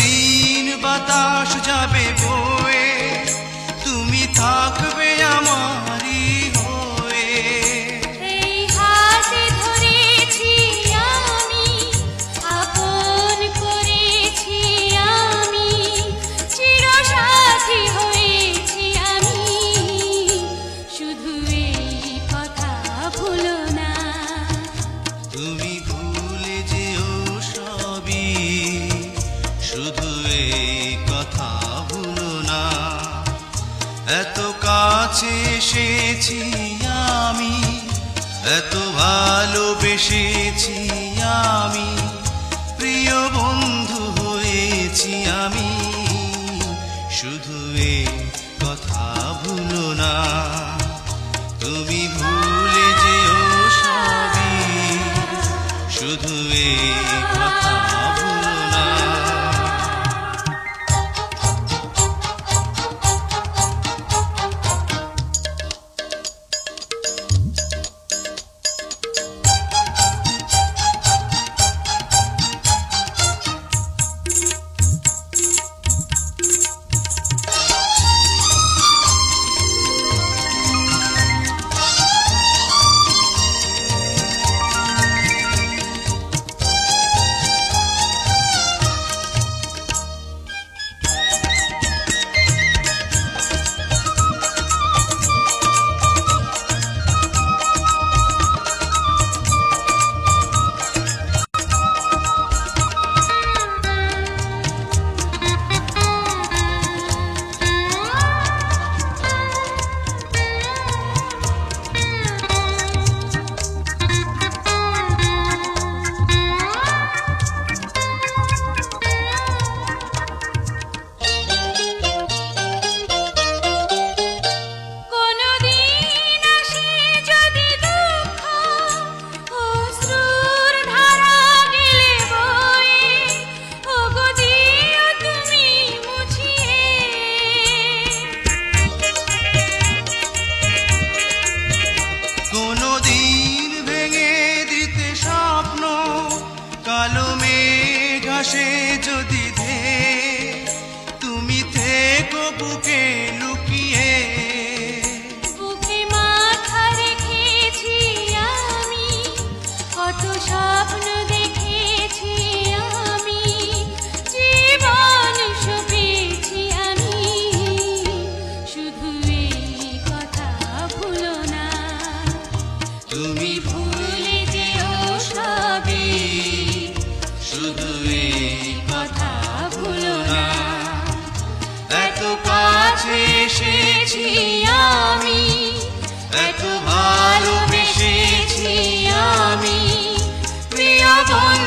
দিন বাতাস যাবে বয়ে, তুমি থাকবে আমারই হয়ে। এই হাতে ধরেছি আমি, আপন করেছি আমি, চিরসাথী হয়েছি আমি, শুধু এই কথা ভুলো না। তুমি ভুলে যেও সবই, শুধু এই কথা ভুলো না। এত কাছে এসেছি আমি, এত ভালোবেসেছি আমি, প্রিয় বন্ধু হয়েছি আমি, শুধু এই কথা ভুলো না। তুমি ভুলে যেও সবই, শুধু এই কথা ভুলো না। কোনদিন ভেঙে দিতে স্বপ্ন, কালো মেঘ আসে যদি ধেয়ে, তুমি থেকো বুকে লুকিয়ে। বুকে মাথা রেখেছি আমি, কত স্বপ্ন দেখেছি আমি, জীবন সপেছি আমি, শুধু এই কথা ভুলো না। তুমি ভুলে যেও সবই, শুধু এই কথা ভুলো না। এত কাছে এসেছি আমি, এত ভালোবেসেছি আমি, প্রিয় বন্ধু